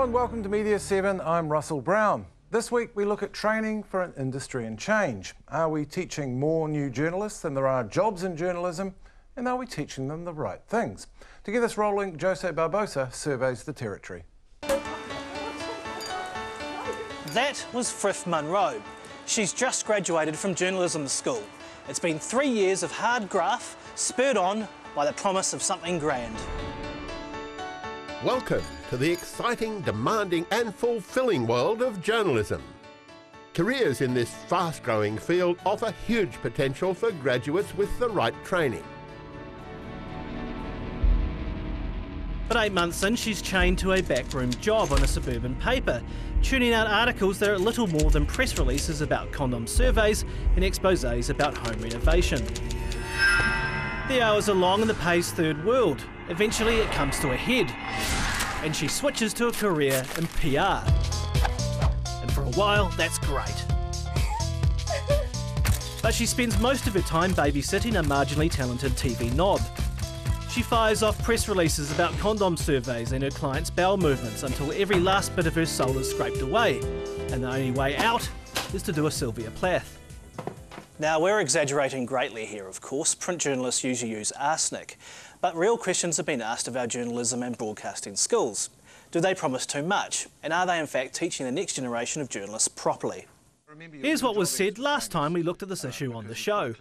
Hello and welcome to Media7. I'm Russell Brown. This week we look at training for an industry in change. Are we teaching more new journalists than there are jobs in journalism? And are we teaching them the right things? To get us rolling, Jose Barbosa surveys the territory. That was Frith Munro. She's just graduated from journalism school. It's been 3 years of hard graft, spurred on by the promise of something grand. Welcome to the exciting, demanding and fulfilling world of journalism. Careers in this fast-growing field offer huge potential for graduates with the right training. But 8 months in, she's chained to a backroom job on a suburban paper, tuning out articles that are little more than press releases about condom surveys and exposés about home renovation. The hours are long and the pay's third world. Eventually it comes to a head, and she switches to a career in PR. And for a while, that's great. But she spends most of her time babysitting a marginally talented TV knob. She fires off press releases about condom surveys and her clients' bowel movements until every last bit of her soul is scraped away. And the only way out is to do a Sylvia Plath. Now, we're exaggerating greatly here, of course. Print journalists usually use arsenic. But real questions have been asked of our journalism and broadcasting schools. Do they promise too much? And are they in fact teaching the next generation of journalists properly? Here's what was said last time we looked at this issue on the show.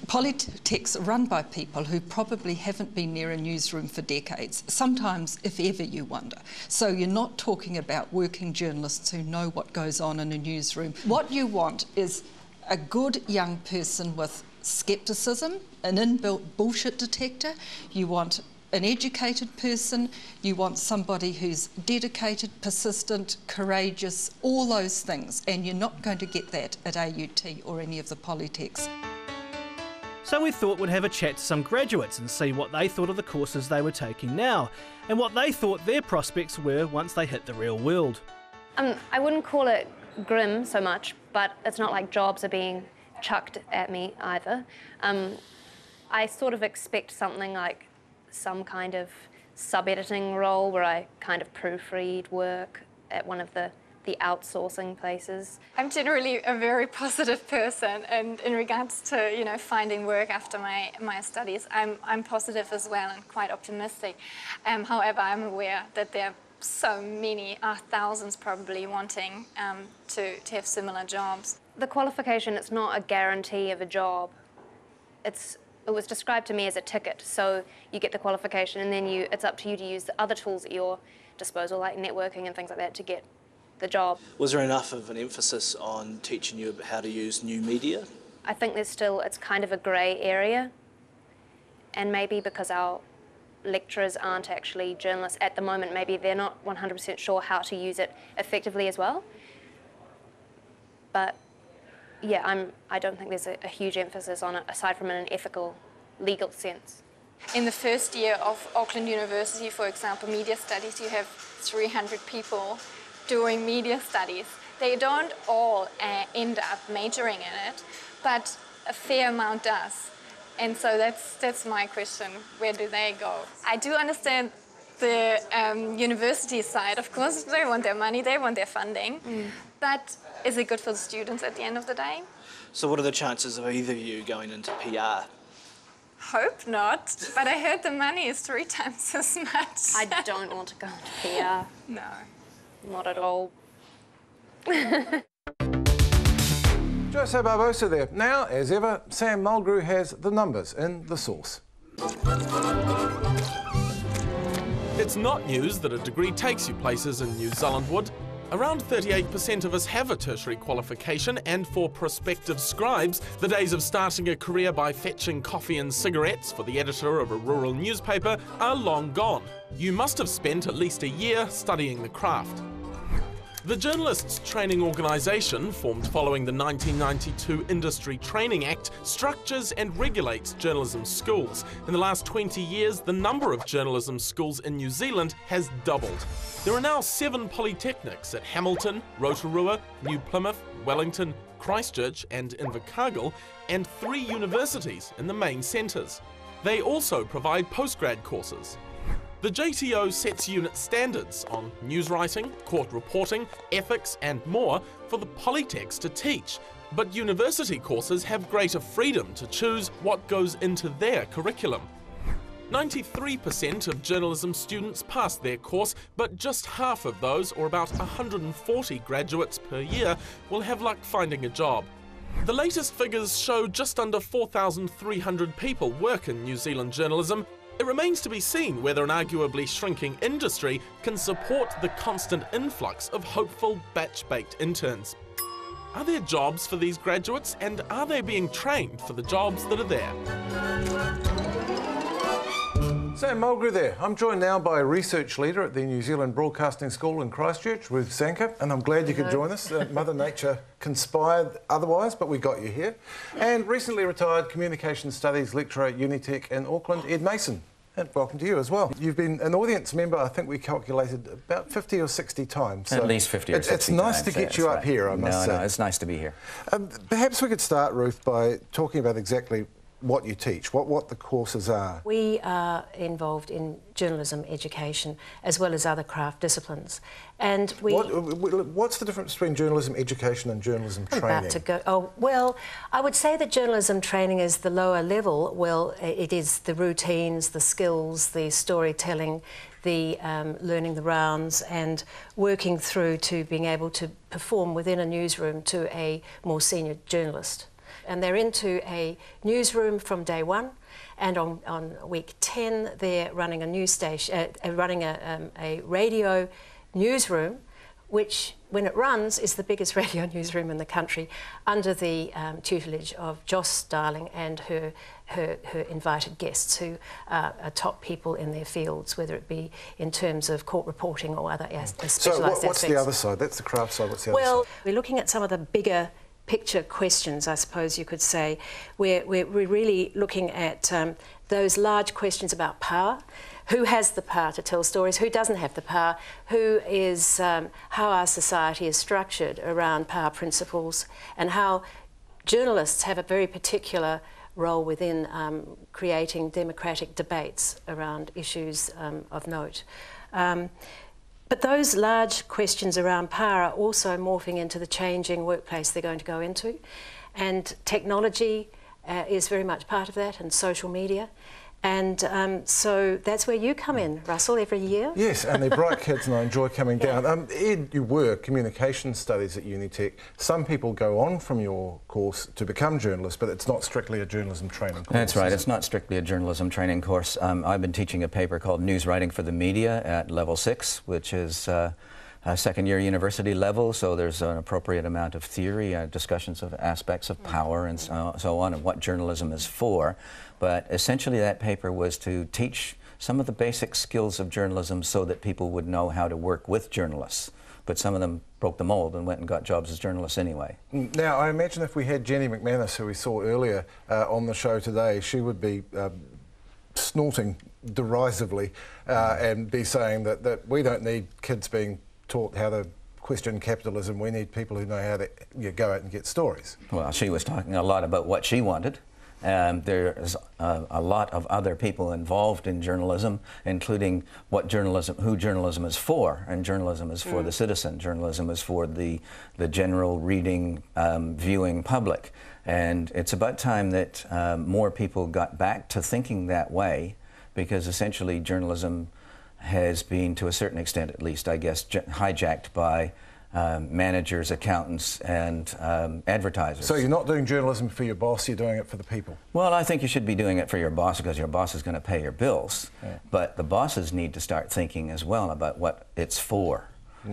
Politics are run by people who probably haven't been near a newsroom for decades, sometimes if ever, you wonder. So you're not talking about working journalists who know what goes on in a newsroom. What you want is a good young person with scepticism, an inbuilt bullshit detector. You want an educated person, you want somebody who's dedicated, persistent, courageous, all those things, and you're not going to get that at AUT or any of the polytechs. So we thought we'd have a chat to some graduates and see what they thought of the courses they were taking now, and what they thought their prospects were once they hit the real world. I wouldn't call it grim so much, but it's not like jobs are being chucked at me either. I sort of expect something like some kind of sub-editing role where I kind of proofread work at one of the outsourcing places. I'm generally a very positive person, and in regards to finding work after my studies, I'm positive as well and quite optimistic. However, I'm aware that there are so many, thousands probably, wanting to have similar jobs. The qualification, it's not a guarantee of a job. It was described to me as a ticket, so you get the qualification and then it's up to you to use the other tools at your disposal, like networking and things like that, to get the job. Was there enough of an emphasis on teaching you how to use new media? I think it's kind of a grey area, and maybe because our lecturers aren't actually journalists at the moment, maybe they're not 100% sure how to use it effectively as well. But yeah, I don't think there's a huge emphasis on it, aside from in an ethical, legal sense. In the first year of Auckland University, for example, media studies, you have 300 people doing media studies. They don't all end up majoring in it, but a fair amount does. And so that's my question, where do they go? I do understand the university side, of course, they want their money, they want their funding, but is it good for the students at the end of the day? So what are the chances of either of you going into PR? Hope not, but I heard the money is 3 times as much. I don't want to go into PR. No. Not at all. Jose Barbosa there. Now, as ever, Sam Mulgrew has the numbers in the source. It's not news that a degree takes you places in New Zealand would. Around 38% of us have a tertiary qualification, and for prospective scribes, the days of starting a career by fetching coffee and cigarettes for the editor of a rural newspaper are long gone. You must have spent at least a year studying the craft. The Journalists Training Organisation, formed following the 1992 Industry Training Act, structures and regulates journalism schools. In the last 20 years, the number of journalism schools in New Zealand has doubled. There are now 7 polytechnics at Hamilton, Rotorua, New Plymouth, Wellington, Christchurch and Invercargill, and 3 universities in the main centres. They also provide postgrad courses. The JTO sets unit standards on news writing, court reporting, ethics and more for the polytechs to teach, but university courses have greater freedom to choose what goes into their curriculum. 93% of journalism students pass their course, but just half of those, or about 140 graduates per year, will have luck finding a job. The latest figures show just under 4,300 people work in New Zealand journalism. It remains to be seen whether an arguably shrinking industry can support the constant influx of hopeful batch-baked interns. Are there jobs for these graduates, and are they being trained for the jobs that are there? Sam Mulgrew there. I'm joined now by a research leader at the New Zealand Broadcasting School in Christchurch, Ruth Sanker, and I'm glad you could join us. Mother Nature conspired otherwise, but we got you here. And recently retired Communication Studies lecturer at Unitec in Auckland, Ed Mason. And welcome to you as well. You've been an audience member, I think we calculated, about 50 or 60 times. So at least 50 or 60 times. It's nice to get you up here, I must say. No, it's nice to be here. Perhaps we could start, Ruth, by talking about exactly what you teach, what the courses are. We are involved in journalism education as well as other craft disciplines. And we... What's the difference between journalism education and journalism training? About to go... Oh, well, I would say that journalism training is the lower level. Well, it is the routines, the skills, the storytelling, the learning the rounds and working through to being able to perform within a newsroom to a more senior journalist. And they're into a newsroom from day one, and on week 10 they're running a news station, running a radio newsroom, which, when it runs, is the biggest radio newsroom in the country, under the tutelage of Joss Starling and her invited guests, who are top people in their fields, whether it be in terms of court reporting or other specialised aspects. So what's the other side? That's the craft side. What's the other side? Well, we're looking at some of the bigger picture questions, I suppose you could say. We're really looking at those large questions about power. Who has the power to tell stories? Who doesn't have the power? Who is, how our society is structured around power principles, and how journalists have a very particular role within creating democratic debates around issues of note. But those large questions around power are also morphing into the changing workplace they're going to go into. And technology is very much part of that, and social media. And so that's where you come in, Russell, every year. Yes, and they're bright kids and I enjoy coming down. Ed, you were Communication Studies at Unitec. Some people go on from your course to become journalists, but it's not strictly a journalism training course. That's right, it's not strictly a journalism training course. I've been teaching a paper called News Writing for the Media at level 6, which is a second-year university level, so there's an appropriate amount of theory, discussions of aspects of power and so on, and what journalism is for. But essentially that paper was to teach some of the basic skills of journalism so that people would know how to work with journalists. But some of them broke the mold and went and got jobs as journalists anyway. Now, I imagine if we had Jenny McManus, who we saw earlier on the show today, she would be snorting derisively and be saying that we don't need kids being taught how to question capitalism. We need people who know how to go out and get stories. Well, she was talking a lot about what she wanted. There's a lot of other people involved in journalism, including who journalism is for. And journalism is for the citizen. Journalism is for the general reading, viewing public. And it's about time that more people got back to thinking that way, because essentially journalism has been, to a certain extent at least, I guess, hijacked by managers, accountants and advertisers. So you're not doing journalism for your boss, you're doing it for the people? Well, I think you should be doing it for your boss, because your boss is going to pay your bills. Yeah. But the bosses need to start thinking as well about what it's for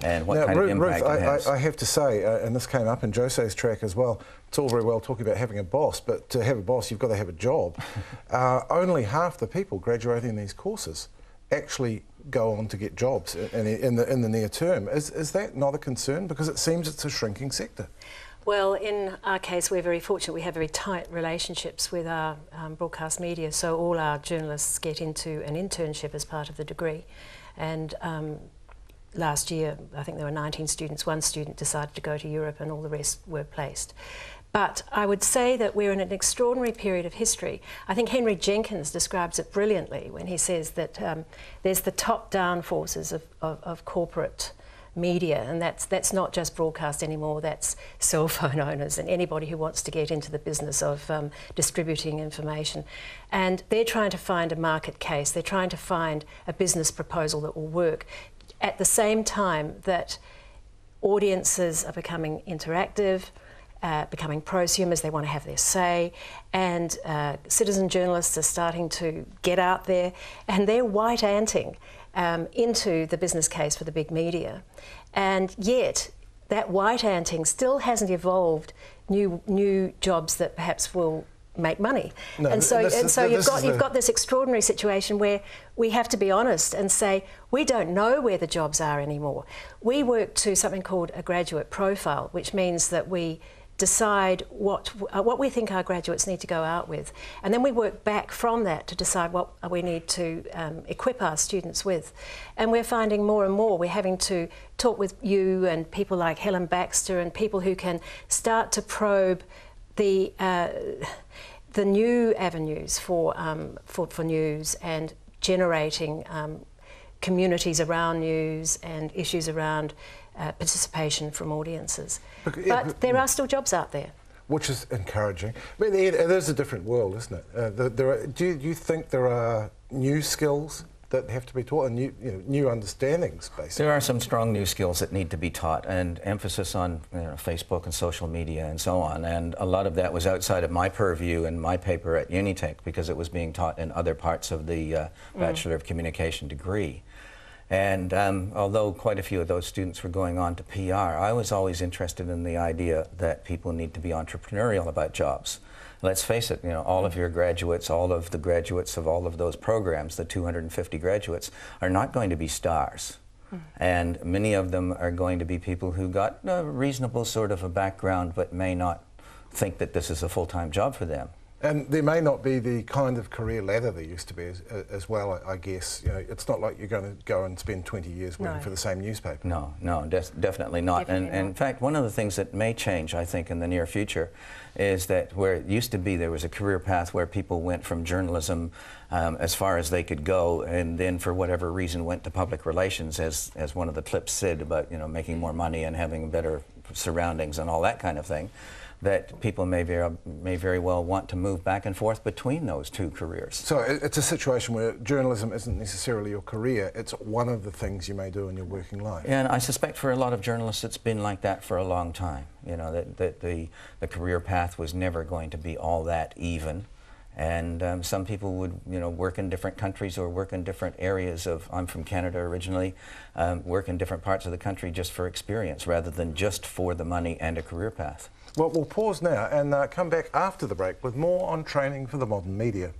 and what kind of impact it has. I have to say, and this came up in Jose's track as well, it's all very well talking about having a boss, but to have a boss you've got to have a job. Only half the people graduating these courses actually go on to get jobs in the near term. Is that not a concern? Because it seems it's a shrinking sector. Well, in our case, we're very fortunate. We have very tight relationships with our broadcast media, so all our journalists get into an internship as part of the degree. And last year, I think there were 19 students. One student decided to go to Europe and all the rest were placed. But I would say that we're in an extraordinary period of history. I think Henry Jenkins describes it brilliantly when he says that there's the top-down forces of corporate media, and that's not just broadcast anymore, that's cell phone owners and anybody who wants to get into the business of distributing information. And they're trying to find a market case, they're trying to find a business proposal that will work at the same time that audiences are becoming interactive, becoming prosumers, they want to have their say, and citizen journalists are starting to get out there, and they're white-anting into the business case for the big media. And yet, that white-anting still hasn't evolved new jobs that perhaps will make money. No, and so you've got this extraordinary situation where we have to be honest and say we don't know where the jobs are anymore. We work to something called a graduate profile, which means that we decide what we think our graduates need to go out with, and then we work back from that to decide what we need to equip our students with. And we're finding more and more we're having to talk with you and people like Helen Baxter and people who can start to probe the new avenues for news and generating communities around news and issues around participation from audiences. But there are still jobs out there. Which is encouraging. I mean, it is a different world, isn't it? Do you think there are new skills that have to be taught and new understandings, basically? There are some strong new skills that need to be taught, and emphasis on Facebook and social media and so on. And a lot of that was outside of my purview in my paper at Unitec because it was being taught in other parts of the Bachelor of Communication degree. And although quite a few of those students were going on to PR, I was always interested in the idea that people need to be entrepreneurial about jobs. Let's face it, all of your graduates, all of the graduates of all of those programs, the 250 graduates, are not going to be stars. And many of them are going to be people who got a reasonable sort of a background but may not think that this is a full-time job for them. And there may not be the kind of career ladder there used to be as well, I guess. It's not like you're going to go and spend 20 years working for the same newspaper. No, definitely not. And in fact, one of the things that may change, I think, in the near future is that where it used to be there was a career path where people went from journalism as far as they could go, and then for whatever reason went to public relations, as one of the clips said about making more money and having better surroundings and all that kind of thing. That people may very well want to move back and forth between those two careers. So it's a situation where journalism isn't necessarily your career, it's one of the things you may do in your working life. And I suspect for a lot of journalists it's been like that for a long time, that the career path was never going to be all that even. And some people would, work in different countries or work in different areas of, I'm from Canada originally, work in different parts of the country just for experience rather than just for the money and a career path. Well, we'll pause now and come back after the break with more on training for the modern media.